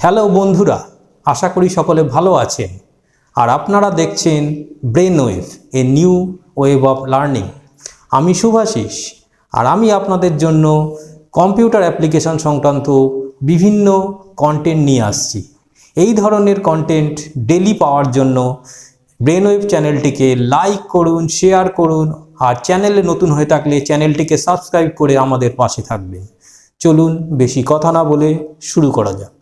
Hello বন্ধুরা, আশা করি সকলে ভালো আছেন। আর আপনারা দেখছেন brain wave, a new wave of learning. আমি শুভাশিস, আর আমি আপনাদের জন্য কম্পিউটার অ্যাপ্লিকেশন সংক্রান্ত বিভিন্ন কন্টেন্ট নিয়ে আসছি। এই ধরনের কন্টেন্ট ডেলি পাওয়ার জন্য ব্রেন ওয়েভ চ্যানেলটিকে লাইক করুন, শেয়ার করুন, আর চ্যানেলে নতুন হয়ে থাকলে চ্যানেলটিকে সাবস্ক্রাইব করে আমাদের পাশে থাকবেন। চলুন বেশি কথা না বলে শুরু করা যাক।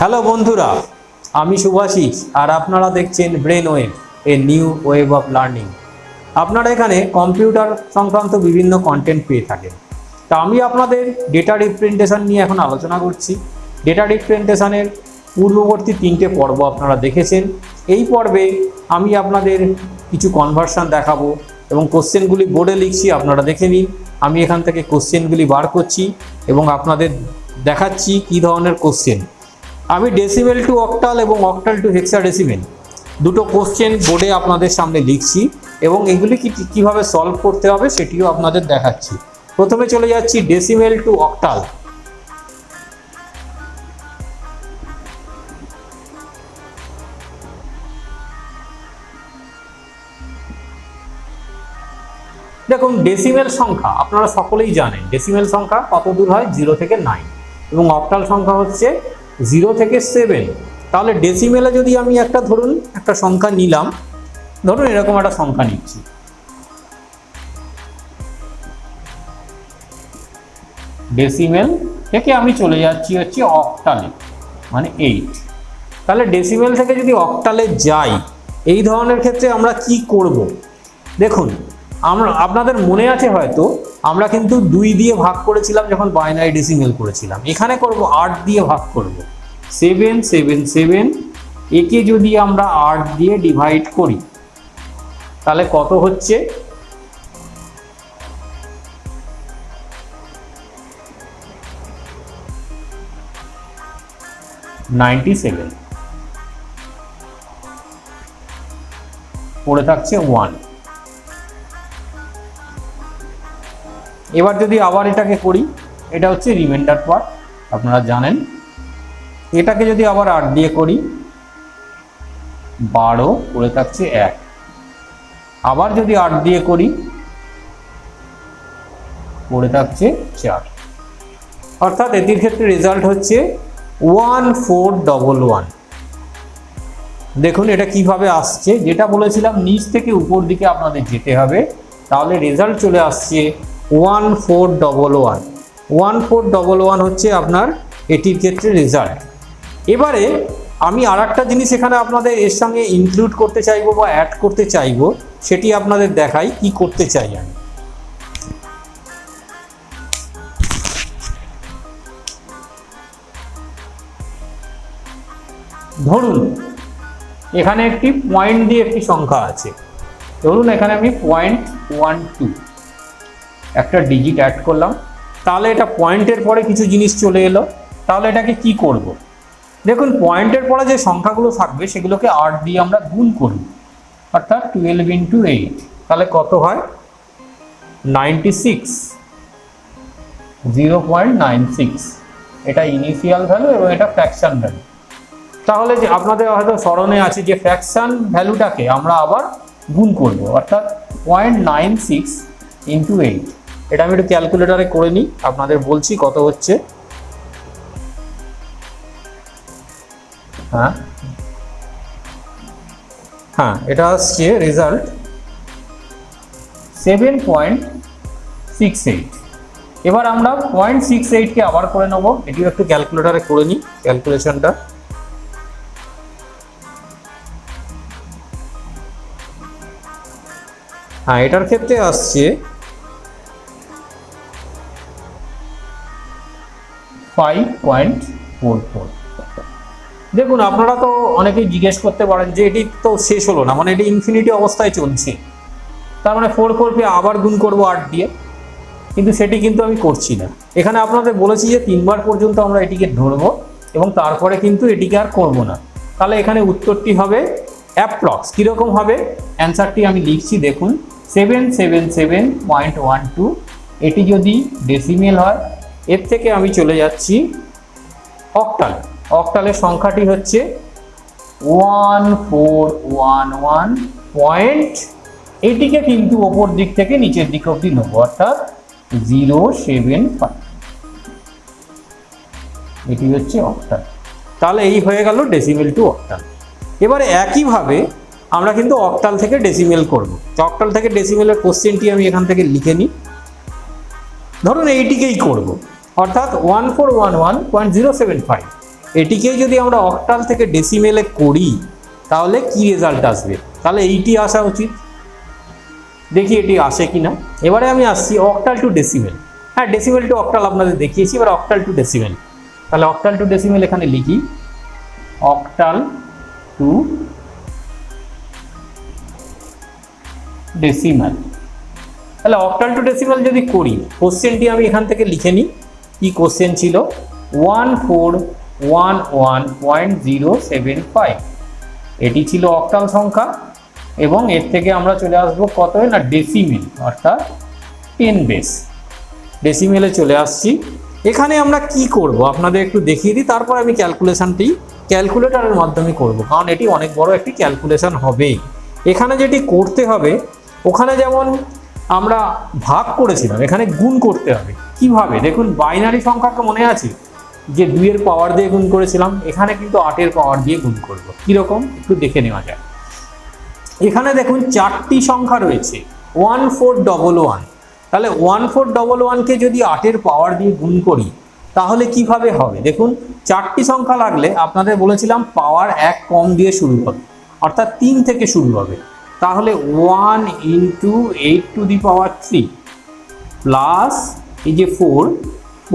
হ্যালো বন্ধুরা, আমি শুভাশিস, আর আপনারা দেখছেন brain wave, a new wave of learning. আপনারা এখানে কম্পিউটার সংক্রান্ত বিভিন্ন কন্টেন্ট পেয়ে থাকেন। তা আমি আপনাদের ডেটা রিপ্রেজেন্টেশন নিয়ে এখন আলোচনা করছি। ডেটা রিপ্রেজেন্টেশনের পূর্ববর্তী 3টে পর্ব আপনারা দেখেছেন। এই পর্বে আমি আপনাদের কিছু কনভার্সন দেখাবো এবং কোশ্চেনগুলি বোর্ডে লিখছি, আপনারা দেখে নিন। আমি এখান থেকে কোশ্চেনগুলি বার করছি এবং আপনাদের দেখাচ্ছি কী ধরনের কোশ্চেন। আমি ডেসিমেল টু অক্টাল এবং অক্টাল টু হেক্সাডেসিমেল দুটো কোশ্চেন বোর্ডে আপনাদের সামনে লিখছি এবং এগুলি কীভাবে সলভ করতে হবে সেটিও আপনাদের দেখাচ্ছি। প্রথমে চলে যাচ্ছি ডেসিমেল টু অক্টাল। দেখুন, ডেসিমেল সংখ্যা আপনারা সকলেই জানেন। ডেসিমেল সংখ্যা কত দূর হয়? 0 থেকে 9, এবং অক্টাল সংখ্যা হচ্ছে 0 থেকে 7। তাহলে ডেসিমেলে যদি আমি ধরুন একটা সংখ্যা নিলাম, ধরুন এরকম একটা সংখ্যা নিচ্ছি। ডেসিমেল থেকে আমি চলে যাচ্ছি হচ্ছে অক্টালে, মানে 8। তাহলে ডেসিমেল থেকে যদি অক্টালে যাই, এই ধরনের ক্ষেত্রে আমরা কি করব? দেখুন, আপনাদের মনে আছে হয়তো আমরা কিন্তু 2 দিয়ে ভাগ করেছিলাম যখন বাইনারি ডেসিমেল করেছিলাম। এখানে করব 8 দিয়ে ভাগ করব। 7 7 7 একে যদি আমরা 8 দিয়ে ডিভাইড করি তাহলে কত হচ্ছে? 97। পড়ে থাকছে 1। এবার যদি আবার এটাকে করি, এটা হচ্ছে রিমাইন্ডার পার্ট, আপনারা জানেন। এটাকে যদি আবার 8 দিয়ে করি, 12, পড়ে থাকছে 1। আবার যদি 8 দিয়ে করি, পড়ে থাকছে 4। অর্থাৎ এটির ক্ষেত্রে রেজাল্ট হচ্ছে 1411। দেখুন এটা কিভাবে আসছে, যেটা বলেছিলাম নিচ থেকে উপর দিকে আপনাদের যেতে হবে। তাহলে রেজাল্ট চলে আসছে 1411। 1411 হচ্ছে আপনার এটির ক্ষেত্রে রেজাল্ট। এবারে আমি আরেকটা জিনিস এখানে আপনাদের এর সঙ্গে ইনক্লুড করতে চাইবো বা অ্যাড করতে চাইবো, সেটি আপনাদের দেখাই কি করতে চাই আমি। ধরুন এখানে একটি পয়েন্ট দিয়ে একটি সংখ্যা আছে। ধরুন এখানে আমি 0.12 একটা ডিজিট অ্যাড করলাম। তাহলে এটা পয়েন্টের পরে কিছু জিনিস চলে এলো। তাহলে এটাকে কি করব? দেখুন, পয়েন্টের পরে যে সংখ্যাগুলো থাকবে সেগুলোকে 8 দিয়ে আমরা গুণ করি, অর্থাৎ 12 × 8। তাহলে কত হয়? 96, 0.96। এটা ইনিশিয়াল ভ্যালু এবং এটা ফ্র্যাকশন ভ্যালু। তাহলে যে আপনাদের হয়তো স্মরণে আছে যে ফ্র্যাকশন ভ্যালুটাকে আমরা আবার গুণ করব, অর্থাৎ 0.96 × 8। এটা আমি একটু ক্যালকুলেটারে করে নিই, আপনাদের বলছি কত হচ্ছে। হ্যাঁ, এটা আসছে রেজাল্ট 7.68। এবার আমরা 0.68কে আবার করে নেব। এটিও একটু ক্যালকুলেটারে করে নিই ক্যালকুলেশনটা। হ্যাঁ, এটার ক্ষেত্রে আসছে 5.44। দেখুন আপনারা তো অনেকেই জিজ্ঞেস করতে পারেন যে এটি তো শেষ হলো না, মানে এটি ইনফিনিটি অবস্থায় চলছে, তার মানে 4 কে আবার গুণ করবো 8 দিয়ে, কিন্তু সেটি কিন্তু আমি করছি না। এখানে আপনাদের বলেছি যে 3 বার পর্যন্ত আমরা এটিকে ধরবো এবং তারপরে কিন্তু এটিকে আর করব না। তাহলে এখানে উত্তরটি হবে অ্যাপ্রক্স কীরকম হবে, অ্যান্সারটি আমি লিখছি দেখুন 777.12। এটি যদি ডেসিমেল হয়, এর থেকে আমি চলে যাচ্ছি অক্টাল। অক্টালের সংখ্যাটি হচ্ছে 1411 পয়েন্ট, এটিকে কিন্তু ওপর দিক থেকে নিচের দিক অবধি নেবো, অর্থাৎ 075। এটি হচ্ছে অক্টাল। তাহলে এই হয়ে গেল ডেসিমেল টু অক্টাল। এবারে একইভাবে আমরা কিন্তু অক্টাল থেকে ডেসিমেল করব। অক্টাল থেকে ডেসিমেলের কোশ্চেনটি আমি এখান থেকে লিখে নিই। ধরুন এইটিকেই করব, অর্থাৎ 1411.075। এটিকেই যদি আমরা অক্টাল থেকে ডেসিমেলে করি তাহলে কি রেজাল্ট আসবে, তাহলে এইটি আসা উচিত। দেখি এটি আসে কিনা। এবারে আমি আসছি অক্টাল টু ডেসিমেল। হ্যাঁ, ডেসিমেল টু অক্টাল আপনাদের দেখিয়েছি, এবার অক্টাল টু ডেসিমেল। তাহলে অক্টাল টু ডেসিমেল এখানে লিখি অক্টাল টু ডেসিমেল। তাহলে অক্টাল টু ডেসিমেল যদি করি, কোশ্চেনটি আমি এখান থেকে লিখে নিই। কি কোশ্চেন ছিল? 1411.075। এটি ছিল অক্টাল সংখ্যা এবং এর থেকে আমরা চলে আসবো কত না ডেসিমেল, অর্থাৎ 10 বেস। ডেসিমেলে চলে আসছি। এখানে আমরা কি করব আপনাদের একটু দেখিয়ে দিই, তারপর আমি ক্যালকুলেশনটি ক্যালকুলেটরের মাধ্যমে করব, কারণ এটি অনেক বড় একটি ক্যালকুলেশন হবে। এখানে যেটি করতে হবে, ওখানে যেমন আমরা ভাগ করেছিলাম, এখানে গুণ করতে হবে। কিভাবে দেখুন, বাইনারি সংখ্যাকে মনে আছে যে 2 এর পাওয়ার দিয়ে গুণ করেছিলাম, এখানে কিন্তু 8 এর পাওয়ার দিয়ে গুণ করব। কীরকম একটু দেখে নেওয়া যায়। এখানে দেখুন 4টি সংখ্যা রয়েছে 1411। তাহলে 1411কে যদি 8 এর পাওয়ার দিয়ে গুণ করি তাহলে কিভাবে হবে দেখুন। 4টি সংখ্যা লাগলে আপনাদের বলেছিলাম পাওয়ার 1 কম দিয়ে শুরু হবে, অর্থাৎ 3 থেকে শুরু হবে। তাহলে 1 × 8 টু দি পাওয়ার 3 প্লাস এই যে 4 ×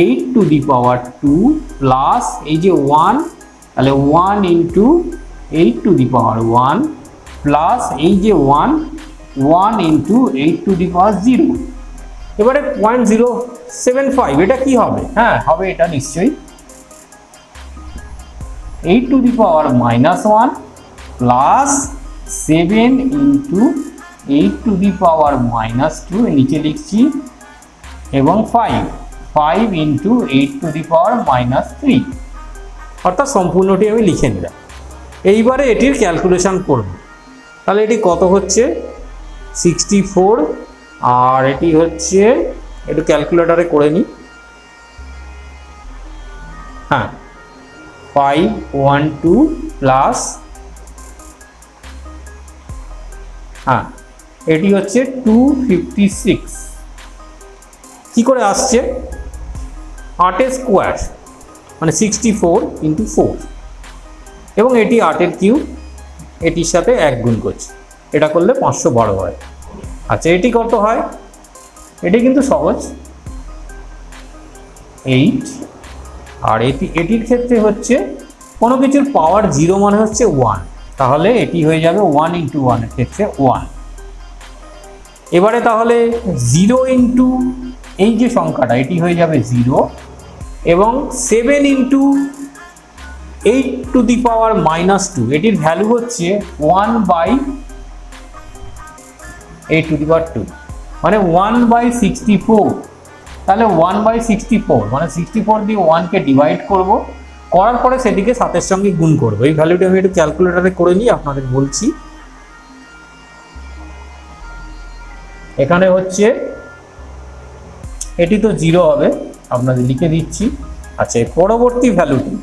8 টু দি পাওয়ার 2 প্লাস এই যে 1, তাহলে 1 × 8 টু দি পাওয়ার 1 প্লাস এই যে 1 × 8 টু দি পাওয়ার 0। এবারে 0.075 এটা কি হবে? হ্যাঁ, হবে এটা নিশ্চয়ই 8 to the power -1 plus 7 × 8 to the power -2, নিচে লিখছি, এবং 5 × 8 টু দি পাওয়ার -3, অর্থাৎ সম্পূর্ণটি আমি লিখে নিলাম। এইবারে এটির ক্যালকুলেশন করব। তাহলে এটি কত হচ্ছে 64, আর এটি হচ্ছে একটু ক্যালকুলেটরে করে নিই। হ্যাঁ, 512 প্লাস, হ্যাঁ এটি হচ্ছে 256। কি করে আসছে? 8 এর স্কোয়ার মানে 64 × 4, এবং এটি 8 এর কিউব, এটির সাথে 1 গুণ করছি, এটা করলে 512 হয়। আচ্ছা, এটি কত হয়? এটি কিন্তু সহজ, 8, আর এটির ক্ষেত্রে হচ্ছে কোনো কিছুর পাওয়ার 0 মানে হচ্ছে 1, তাহলে এটি হয়ে যাবে 1 × 1 এর ক্ষেত্রে 1। এবারে তাহলে 0 × এই যে সংখ্যাটা, এটি হয়ে যাবে 0, এবং 7 × 8 টু দি পাওয়ার -2, এটির ভ্যালু হচ্ছে 1/8 টু দি পাওয়ার 2, মানে 1/64। তাহলে 1/64 মানে 64 দিয়ে 1কে ডিভাইড করব, করার পরে সেটিকে 7 সঙ্গে গুণ করব। এই ভ্যালুটি আমি একটু ক্যালকুলেটরে করে নিই, আপনাদের বলছি। এখানে হচ্ছে এটি তো 0 হবে, আপনাদের লিখে দিচ্ছি। আচ্ছা, পরবর্তী ভ্যালুটি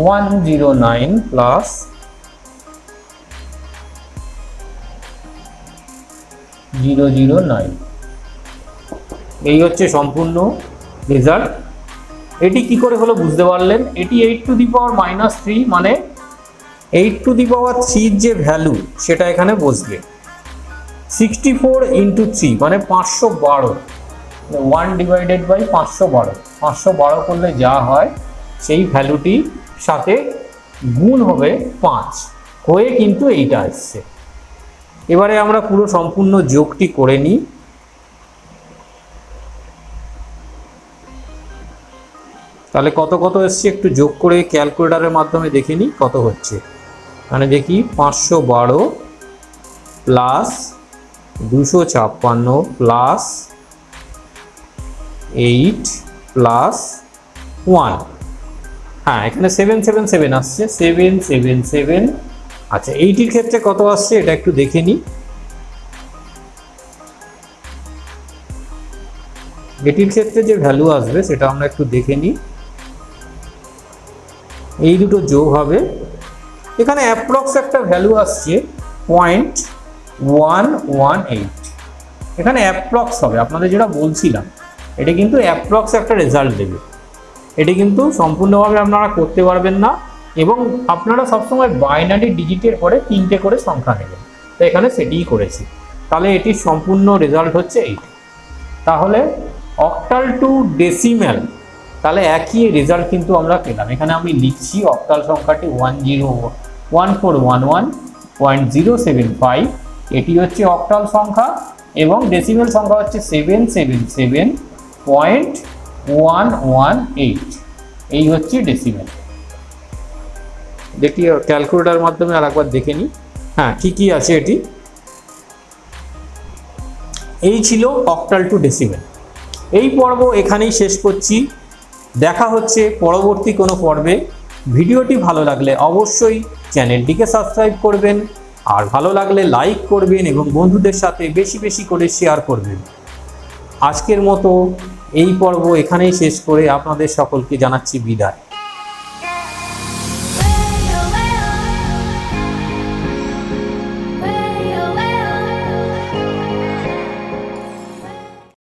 (109 প্লাস 009) এই হচ্ছে সম্পূর্ণ রেজাল্ট। এটি কি করে হলো বুঝতে পারলেন? এটি 8 টু দি পাওয়ার -3 মানে 8⁻³ যে ভ্যালু সেটা এখানে বসবে। 64 × 3 মানে 512, 1/512, 512 করলে যা হয় সেই ভ্যালুটির সাথে গুণ হবে 5 হয়ে কিন্তু এইটা আসছে। এবারে আমরা পুরো সম্পূর্ণ যোগটি করে নিই। তাহলে কত কত এসছে একটু যোগ করে ক্যালকুলেটরের মাধ্যমে দেখে নিই কত হচ্ছে। মানে দেখি 512 প্লাস 256 প্লাস 8 প্লাস 1, হ্যাঁ এখানে 777 আসছে, 777। আচ্ছা এইটির ক্ষেত্রে কত আসছে এটা একটু দেখে নিই। এটির ক্ষেত্রে যে ভ্যালু আসবে সেটা আমরা একটু দেখে নিই। এই দুটো যোগ হবে, এখানে অ্যাপ্রক্স একটা ভ্যালু আসছে 0.118। এখানে অ্যাপ্রক্স হবে, আপনাদের যেটা বলছিলাম এটা কিন্তু অ্যাপ্রক্স একটা রেজাল্ট দেবে। এটি কিন্তু সম্পূর্ণভাবে আপনারা করতে পারবেন না, এবং আপনারা সবসময় বাইনারি ডিজিটের পরে 3টে করে সংখ্যা নেবেন, তো এখানে সেটিই করেছি। তাহলে এটির সম্পূর্ণ রেজাল্ট হচ্ছে এইটি। তাহলে অক্টাল টু ডেসিম্যাল, তাহলে একই রেজাল্ট কিন্তু আমরা পেলাম। এখানে আমি লিখছি অক্টাল সংখ্যাটি 101411.075, এটি হচ্ছে অক্টাল সংখ্যা, এবং ডেসিমেল সংখ্যা হচ্ছে 777.118, এই হচ্ছে ডেসিমেল। দেখি ক্যালকুলেটরের মাধ্যমে আর একবার দেখে নিই। হ্যাঁ ঠিকই আছে, এটি এই ছিল অক্টাল টু ডেসিমেল। এই পর্ব এখানেই শেষ করছি, দেখা হচ্ছে পরবর্তী কোনো পর্বে। ভিডিওটি ভালো লাগলে অবশ্যই চ্যানেলটিকে সাবস্ক্রাইব করবেন, আর ভালো লাগলে লাইক করবেন এবং বন্ধুদের সাথে বেশি বেশি করে শেয়ার করবেন। আজকের মতো এই পর্ব এখানেই শেষ করে আপনাদের সকলকে জানাচ্ছি বিদায়।